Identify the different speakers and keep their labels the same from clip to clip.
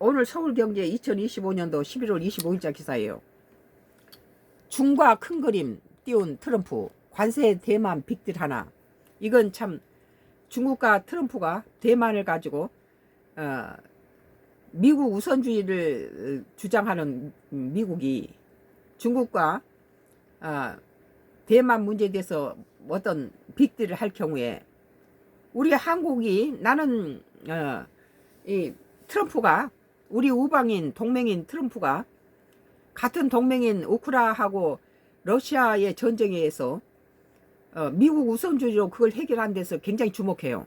Speaker 1: 오늘 서울경제 2025년도 11월 25일자 기사예요. 중과 큰 그림 띄운 트럼프, 관세 대만 빅딜 하나. 이건 참 중국과 트럼프가 대만을 가지고 미국 우선주의를 주장하는 미국이 중국과 대만 문제에 대해서 어떤 빅딜을 할 경우에 우리 한국이 나는 이 트럼프가 우리 우방인 동맹인 트럼프가 같은 동맹인 우크라이나하고 러시아의 전쟁에 의해서 미국 우선주의로 그걸 해결한 데서 굉장히 주목해요.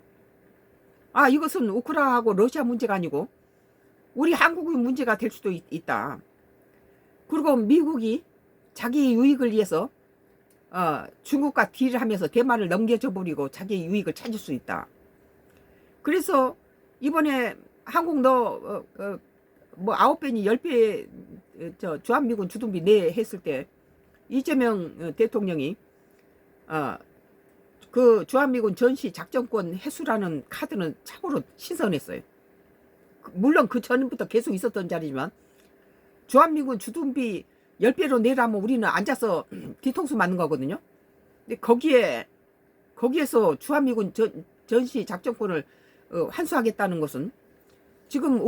Speaker 1: 이것은 우크라이나하고 러시아 문제가 아니고 우리 한국의 문제가 될 수도 있다. 그리고 미국이 자기 유익을 위해서 중국과 딜을 하면서 대만을 넘겨줘 버리고 자기 유익을 찾을 수 있다. 그래서 이번에 한국 너 뭐 9배니 10배 주한미군 주둔비 내 했을 때 이재명 대통령이 그 주한미군 전시 작전권 해수라는 카드는 참으로 신선했어요. 물론 그 전부터 계속 있었던 자리지만 주한미군 주둔비 10배로 내라면 우리는 앉아서 뒤통수 맞는 거거든요. 근데 거기에서 주한미군 전시 작전권을 환수하겠다는 것은 지금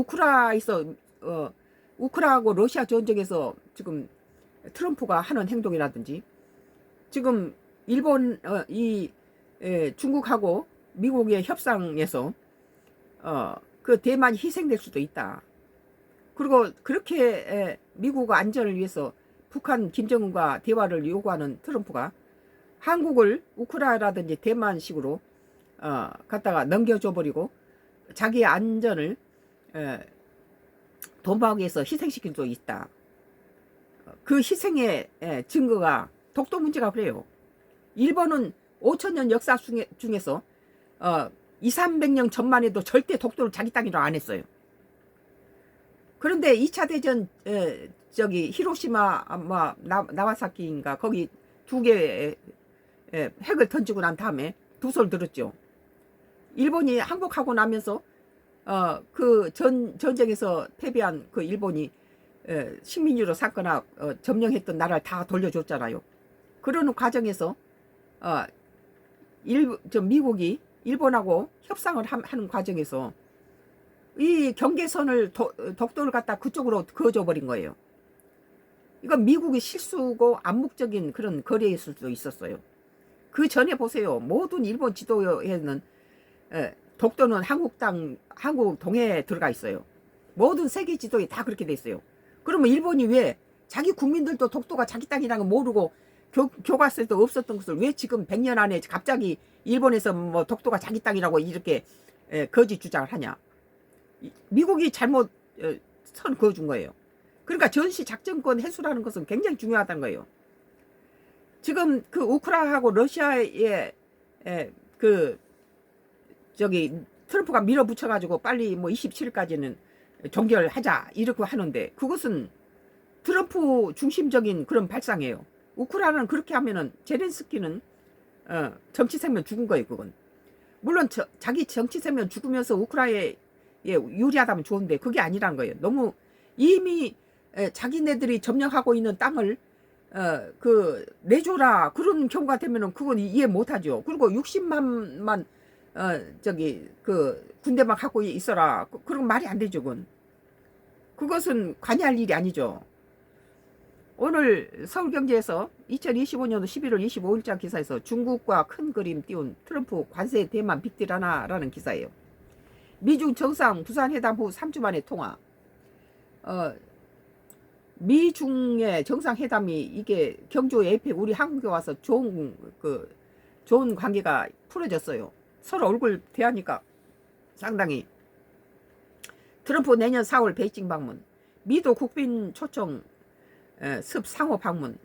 Speaker 1: 우크라이나하고 러시아 전쟁에서 지금 트럼프가 하는 행동이라든지 지금 일본 중국하고 미국의 협상에서 그 대만이 희생될 수도 있다. 그리고 그렇게 미국 안전을 위해서 북한 김정은과 대화를 요구하는 트럼프가 한국을 우크라이나라든지 대만식으로 갖다가 넘겨줘 버리고 자기의 안전을 도박에서 희생시킬 수도 있다. 그 희생의 증거가 독도 문제가 그래요. 일본은 5천년 역사 중에서 200~300년 전만 해도 절대 독도를 자기 땅이라고 안 했어요. 그런데 2차 대전 히로시마 나와사키인가 거기 2개의 핵을 던지고 난 다음에 두 소리 들었죠. 일본이 항복하고 나면서 그 전쟁에서 패배한 그 일본이 식민지로 삼거나 점령했던 나라를 다 돌려줬잖아요. 그러는 과정에서 미국이 일본하고 협상을 하는 과정에서 이 경계선을 독도를 갖다 그쪽으로 그어줘 버린 거예요. 이건 미국의 실수고 암묵적인 그런 거래일 수도 있었어요. 그 전에 보세요. 모든 일본 지도에는 독도는 한국 동해에 들어가 있어요. 모든 세계 지도에 다 그렇게 돼 있어요. 그러면 일본이 왜 자기 국민들도 독도가 자기 땅이라는 걸 모르고 교과서에도 없었던 것을 왜 지금 100년 안에 갑자기 일본에서 뭐 독도가 자기 땅이라고 이렇게 거짓 주장을 하냐. 미국이 잘못 선 그어준 거예요. 그러니까 전시 작전권 해수라는 것은 굉장히 중요하다는 거예요. 지금 그 우크라이나하고 러시아의 트럼프가 밀어붙여가지고 빨리 뭐 27일까지는 종결하자 이렇게 하는데 그것은 트럼프 중심적인 그런 발상이에요. 우크라이나는 그렇게 하면은 제렌스키는 정치 생명 죽은 거예요. 그건 물론 자기 정치 생명 죽으면서 우크라이나에 유리하다면 좋은데 그게 아니란 거예요. 너무 이미 자기네들이 점령하고 있는 땅을 내줘라 그런 경우가 되면은 그건 이해 못하죠. 그리고 60만만 군대만 갖고 있어라 그런 말이 안 되죠. 그것은 관여할 일이 아니죠. 오늘 서울경제에서 2025년도 11월 25일자 기사에서 중국과 큰 그림 띄운 트럼프 관세 대만 빅딜 하나라는 기사예요. 미중 정상 부산회담 후 3주 만에 통화. 미중의 정상회담이 이게 경주 에이펙 우리 한국에 와서 좋은 관계가 풀어졌어요. 서로 얼굴 대하니까 상당히. 트럼프 내년 4월 베이징 방문, 미도 국빈 초청 습 상호 방문,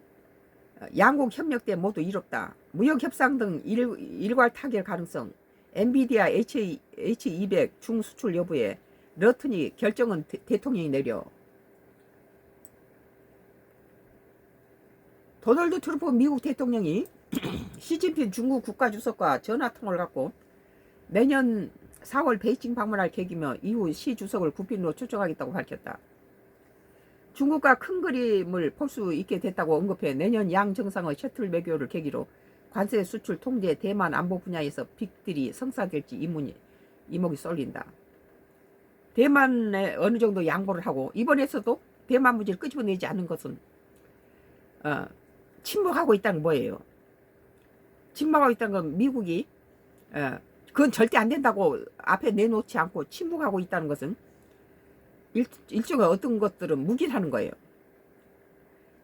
Speaker 1: 양국 협력 때 모두 이롭다. 무역 협상 등 일괄 타결 가능성, 엔비디아 H200 중수출 여부에 러튼이 결정은 대통령이 내려. 도널드 트럼프 미국 대통령이 시진핑 중국 국가주석과 전화통화를 갖고 내년 4월 베이징 방문할 계기며 이후 시 주석을 국빈으로 초청하겠다고 밝혔다. 중국과 큰 그림을 볼 수 있게 됐다고 언급해 내년 양 정상의 셔틀 외교를 계기로 관세 수출 통제 대만 안보 분야에서 빅딜이 성사될지 이목이 쏠린다. 대만에 어느 정도 양보를 하고 이번에서도 대만 문제를 끄집어내지 않은 것은 침묵하고 있다는 뭐예요? 침묵하고 있다는 건 미국이 그건 절대 안 된다고 앞에 내놓지 않고 침묵하고 있다는 것은 일종의 어떤 것들은 묵인하는 거예요.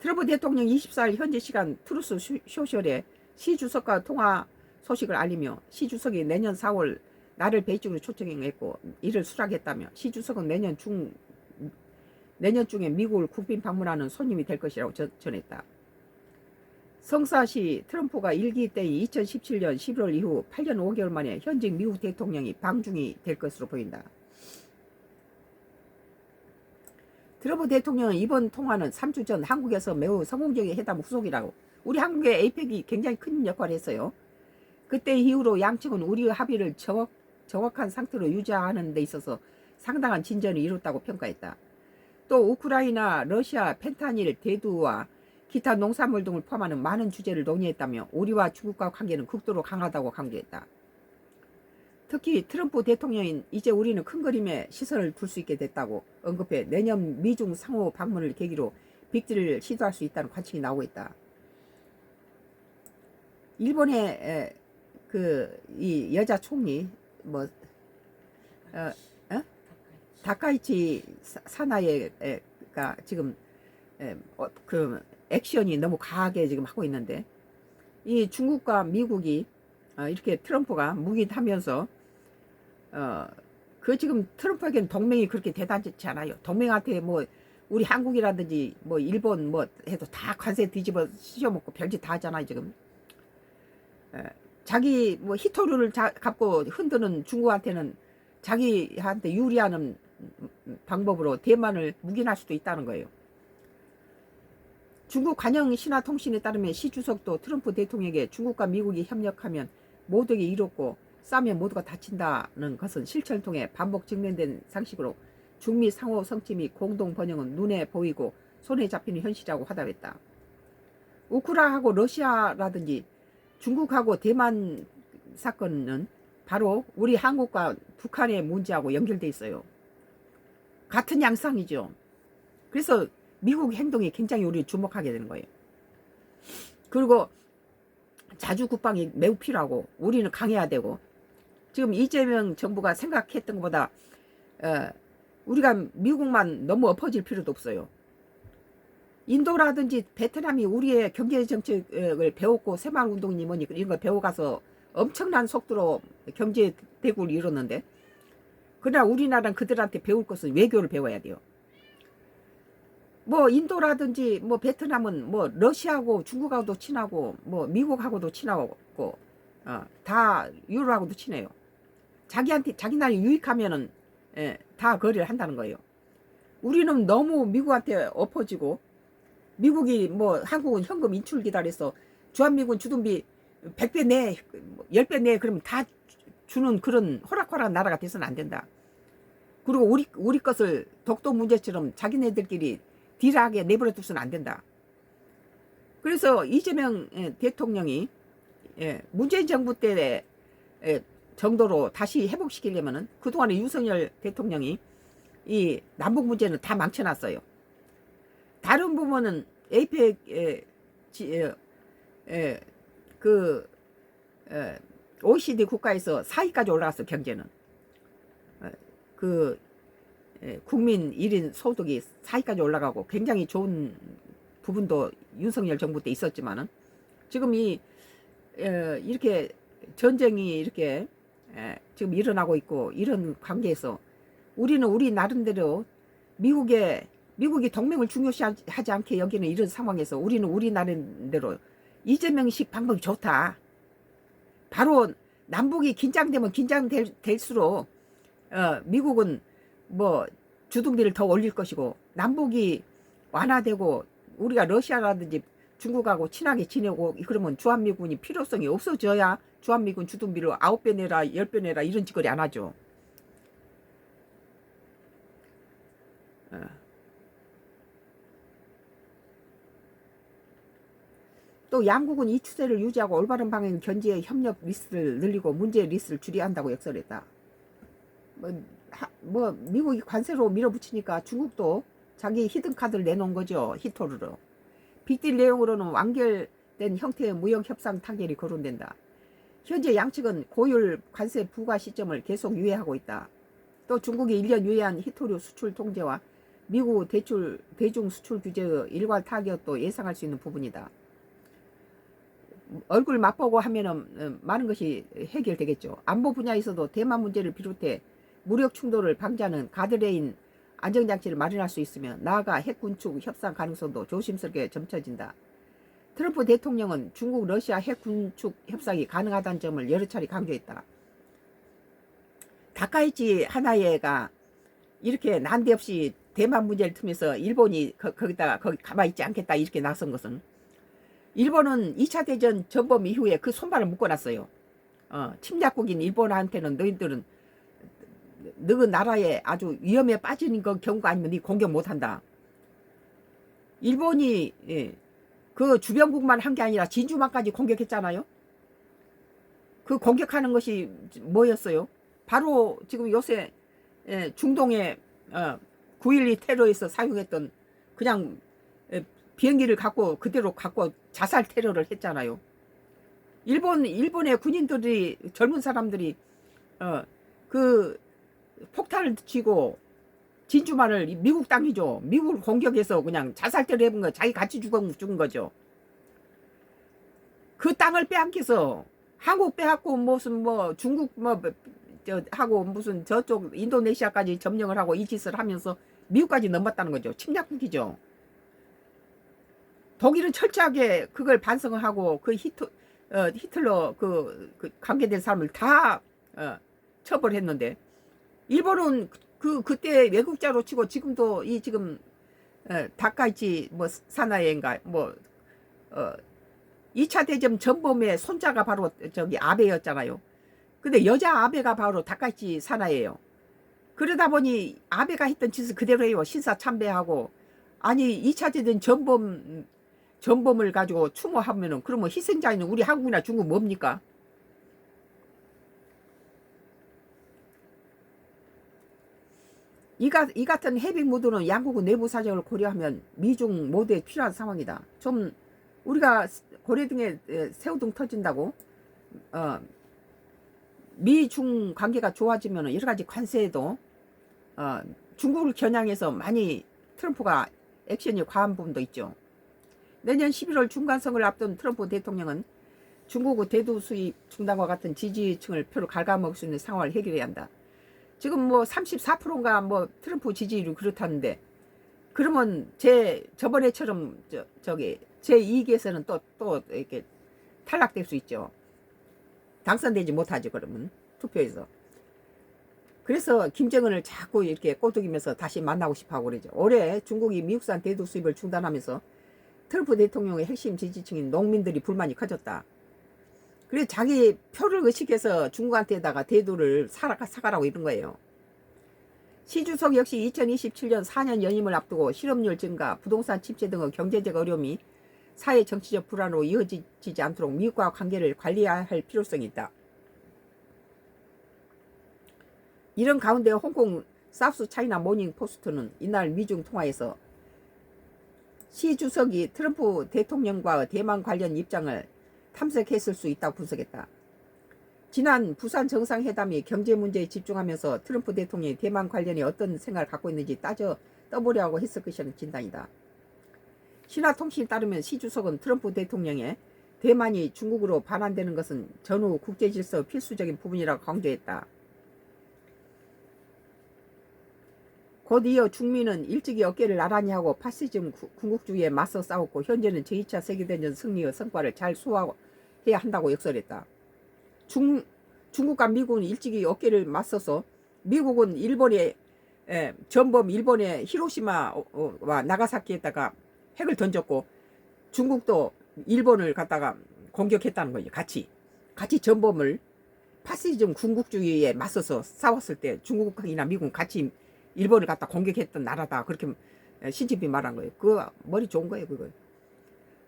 Speaker 1: 트럼프 대통령 24일 현지 시간 트루스 소셜에 시 주석과 통화 소식을 알리며 시 주석이 내년 4월 나를 베이징으로 초청했고 이를 수락했다며 시 주석은 내년 중에 미국을 국빈 방문하는 손님이 될 것이라고 전했다. 성사 시 트럼프가 일기 때인 2017년 11월 이후 8년 5개월 만에 현직 미국 대통령이 방중이 될 것으로 보인다. 트럼프 대통령은 이번 통화는 3주 전 한국에서 매우 성공적인 회담 후속이라고 우리 한국의 에이펙이 굉장히 큰 역할을 했어요. 그때 이후로 양측은 우리의 합의를 정확한 상태로 유지하는 데 있어서 상당한 진전을 이뤘다고 평가했다. 또 우크라이나, 러시아, 펜타닐, 대두와 기타 농산물 등을 포함하는 많은 주제를 논의했다며 우리와 중국과 관계는 극도로 강하다고 강조했다. 특히 트럼프 대통령인 이제 우리는 큰 그림에 시선을 둘 수 있게 됐다고 언급해 내년 미중 상호 방문을 계기로 빅딜을 시도할 수 있다는 관측이 나오고 있다. 일본의 이 여자 총리 다카이치 사나이가 지금 그 액션이 너무 강하게 지금 하고 있는데 이 중국과 미국이 이렇게 트럼프가 묵인하면서 그 지금 트럼프에게는 동맹이 그렇게 대단하지 않아요. 동맹한테 뭐 우리 한국이라든지 뭐 일본 뭐 해도 다 관세 뒤집어 씌워먹고 별짓 다 하잖아요 지금. 자기 뭐 히토류를 갖고 흔드는 중국한테는 자기한테 유리하는 방법으로 대만을 묵인할 수도 있다는 거예요. 중국 관영 신화통신에 따르면 시 주석도 트럼프 대통령에게 중국과 미국이 협력하면 모두에게 이롭고 싸우면 모두가 다친다는 것은 실천을 통해 반복 증명된 상식으로 중미 상호 성취 및 공동 번영은 눈에 보이고 손에 잡히는 현실이라고 화답했다. 우크라이나하고 러시아라든지 중국하고 대만 사건은 바로 우리 한국과 북한의 문제하고 연결돼 있어요. 같은 양상이죠. 그래서 미국 행동이 굉장히 우리 주목하게 되는 거예요. 그리고 자주 국방이 매우 필요하고 우리는 강해야 되고 지금 이재명 정부가 생각했던 것보다 우리가 미국만 너무 엎어질 필요도 없어요. 인도라든지 베트남이 우리의 경제 정책을 배웠고 새마을운동이 뭐니 이런 걸 배워가서 엄청난 속도로 경제 대국을 이뤘는데 그러나 우리나라는 그들한테 배울 것은 외교를 배워야 돼요. 뭐 인도라든지 뭐 베트남은 뭐 러시아하고 중국하고도 친하고 뭐 미국하고도 친하고 다 유럽하고도 친해요. 자기 나라 유익하면은 다 거래를 한다는 거예요. 우리는 너무 미국한테 엎어지고 미국이 뭐 한국은 현금 인출 기다려서 주한미군 주둔비 100배 내 10배 내 그러면 다 주는 그런 호락호락한 나라가 돼서는 안 된다. 그리고 우리 것을 독도 문제처럼 자기네들끼리 딜하게 내버려 두서는 안 된다. 그래서 이재명 대통령이 문재인 정부 때 정도로 다시 회복시키려면은 그동안에 윤석열 대통령이 이 남북 문제는 다 망쳐놨어요. 다른 부분은 에이펙 OECD 국가에서 4위까지 올라갔어. 경제는 국민 1인 소득이 4위까지 올라가고 굉장히 좋은 부분도 윤석열 정부 때 있었지만은 지금 이렇게 전쟁이 이렇게 지금 일어나고 있고 이런 관계에서 우리는 우리 나름대로 미국이 동맹을 중요시하지 않게 여기는 이런 상황에서 우리는 우리 나름대로 이재명식 방법이 좋다. 바로 남북이 긴장되면 긴장될수록 미국은 뭐 주둔비를 더 올릴 것이고 남북이 완화되고 우리가 러시아라든지 중국하고 친하게 지내고 그러면 주한미군이 필요성이 없어져야 주한미군 주둔비를 9배 내라 10배 내라 이런 짓거리 안 하죠. 어. 또 양국은 이 추세를 유지하고 올바른 방향 견지의 협력 리스트를 늘리고 문제 리스트를 줄여야 한다고 역설했다. 미국이 관세로 밀어붙이니까 중국도 자기 히든 카드를 내놓은 거죠. 히토르로. 빅딜 내용으로는 완결된 형태의 무역 협상 타결이 거론된다. 현재 양측은 고율 관세 부과 시점을 계속 유예하고 있다. 또 중국이 1년 유예한 히토류 수출 통제와 미국 대중 수출 규제의 일괄 타격도 예상할 수 있는 부분이다. 얼굴 맛보고 하면은 많은 것이 해결되겠죠. 안보 분야에서도 대만 문제를 비롯해 무력 충돌을 방지하는 가드레인 안정장치를 마련할 수 있으며 나아가 핵 군축 협상 가능성도 조심스럽게 점쳐진다. 트럼프 대통령은 중국 러시아 핵 군축 협상이 가능하다는 점을 여러 차례 강조했다. 다카이치 하나예가 이렇게 난데없이 대만 문제를 틈에서 일본이 거기 가만히 있지 않겠다 이렇게 나선 것은, 일본은 2차 대전 전범 이후에 그 손발을 묶어놨어요. 침략국인 일본한테는 너희들은 너희 나라에 아주 위험에 빠지는 경우가 아니면 네 공격 못한다. 일본이 그 주변국만 한 게 아니라 진주만까지 공격했잖아요. 그 공격하는 것이 뭐였어요? 바로 지금 요새 중동의 9.12 테러에서 사용했던 그냥 비행기를 그대로 갖고 자살 테러를 했잖아요. 일본의 군인들이, 젊은 사람들이 그 폭탄을 치고 진주만을 미국 땅이죠. 미국을 공격해서 그냥 자살 테러 해본 거, 자기 같이 죽은 거죠. 그 땅을 빼앗겨서 한국 빼앗고 무슨 중국 하고 무슨 저쪽 인도네시아까지 점령을 하고 이 짓을 하면서 미국까지 넘었다는 거죠. 침략국이죠. 독일은 철저하게 그걸 반성을 하고 그 히틀러 그 관계된 사람을 다 처벌했는데, 일본은 그때 외국자로 치고 지금도 지금 다카이치 사나이인가 2차 대전 전범의 손자가 바로 저기 아베였잖아요. 근데 여자 아베가 바로 다카이치 사나이예요. 그러다 보니 아베가 했던 짓을 그대로 해요. 신사참배하고. 아니 2차 대전 전범을 가지고 추모하면은 그러면 희생자는 우리 한국이나 중국 뭡니까? 이 같은 헤비 무드는 양국의 내부 사정을 고려하면 미중 모두에 필요한 상황이다. 좀 우리가 고래 등에 새우등 터진다고 미중 관계가 좋아지면 여러 가지 관세에도 중국을 겨냥해서 많이 트럼프가 액션이 과한 부분도 있죠. 내년 11월 중간선거를 앞둔 트럼프 대통령은 중국의 대두 수입 중단과 같은 지지층을 표를 갉아먹을 수 있는 상황을 해결해야 한다. 지금 34%인가 트럼프 지지율이 그렇다는데, 그러면 저번에처럼 제2기에서는 또 이렇게 탈락될 수 있죠. 당선되지 못하죠. 그러면 투표에서. 그래서 김정은을 자꾸 이렇게 꼬드기면서 다시 만나고 싶어하고 그러죠. 올해 중국이 미국산 대두 수입을 중단하면서 트럼프 대통령의 핵심 지지층인 농민들이 불만이 커졌다. 그래서 자기 표를 의식해서 중국한테다가 대두를 사가라고 이런 거예요. 시 주석 역시 2027년 4년 연임을 앞두고 실업률 증가, 부동산 침체 등의 경제적 어려움이 사회 정치적 불안으로 이어지지 않도록 미국과 관계를 관리해야 할 필요성이 있다. 이런 가운데 홍콩 사우스 차이나 모닝 포스트는 이날 미중 통화에서 시 주석이 트럼프 대통령과 대만 관련 입장을 탐색했을 수 있다고 분석했다. 지난 부산 정상회담이 경제 문제에 집중하면서 트럼프 대통령이 대만 관련해 어떤 생각을 갖고 있는지 떠보려고 했을 것이라는 진단이다. 신화통신에 따르면 시 주석은 트럼프 대통령의 대만이 중국으로 반환되는 것은 전후 국제질서 필수적인 부분이라고 강조했다. 곧 이어 중미는 일찍이 어깨를 나란히 하고 파시즘 군국주의에 맞서 싸웠고 현재는 제2차 세계대전 승리의 성과를 잘 수호해야 한다고 역설했다. 중국과 미국은 일찍이 어깨를 맞서서 미국은 일본의 전범 일본의 히로시마와 나가사키에다가 핵을 던졌고 중국도 일본을 갖다가 공격했다는 거죠. 같이 전범을 파시즘 군국주의에 맞서서 싸웠을 때 중국이나 미국은 같이 일본을 갖다 공격했던 나라다. 그렇게 시진핑 말한 거예요. 그 머리 좋은 거예요, 그거.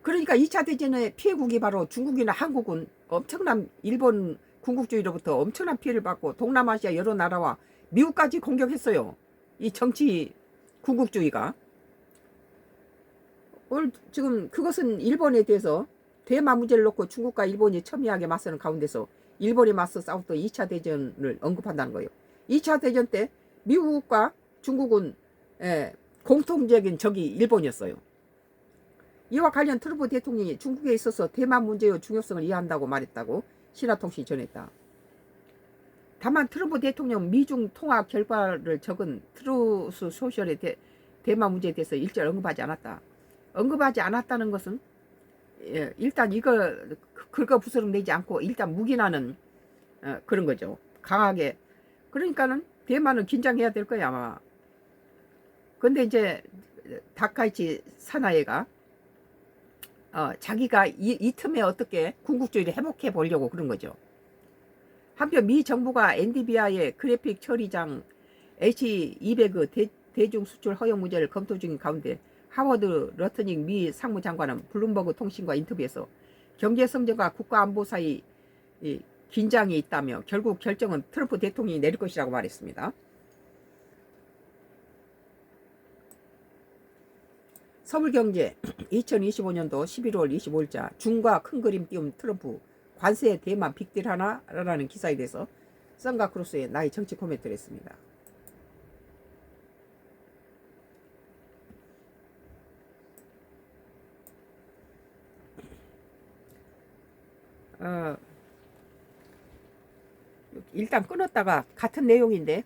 Speaker 1: 그러니까 2차 대전의 피해국이 바로 중국이나 한국은 엄청난 일본 군국주의로부터 엄청난 피해를 받고 동남아시아 여러 나라와 미국까지 공격했어요. 이 정치 군국주의가. 오늘 지금 그것은 일본에 대해서 대만 문제를 놓고 중국과 일본이 첨예하게 맞서는 가운데서 일본에 맞서 싸웠던 2차 대전을 언급한다는 거예요. 2차 대전 때 미국과 중국은 공통적인 적이 일본이었어요. 이와 관련 트럼프 대통령이 중국에 있어서 대만 문제의 중요성을 이해한다고 말했다고 신화통신이 전했다. 다만 트럼프 대통령 미중 통화 결과를 적은 트루스 소셜의 대만 문제에 대해서 일절 언급하지 않았다. 언급하지 않았다는 것은 일단 이거 긁어부스럼 내지 않고 일단 묵인하는 그런 거죠. 강하게. 그러니까는 대만은 긴장해야 될 거야 아마. 근데 이제 다카이치 사나이가 자기가 이 틈에 어떻게 궁극주의를 회복해 보려고 그런 거죠. 한편 미 정부가 엔비디아의 그래픽 처리장 H200 대중 수출 허용 문제를 검토 중인 가운데 하워드 러트닝 미 상무장관은 블룸버그 통신과 인터뷰에서 경제 성장과 국가 안보 사이 긴장이 있다며 결국 결정은 트럼프 대통령이 내릴 것이라고 말했습니다. 서울경제 2025년도 11월 25일자 중과 큰 그림 띄운 트럼프 관세 대만 빅딜 하나라는 기사에 대해서 썬가 크루스의 나의 정치 코멘트를 했습니다. 일단 끊었다가 같은 내용인데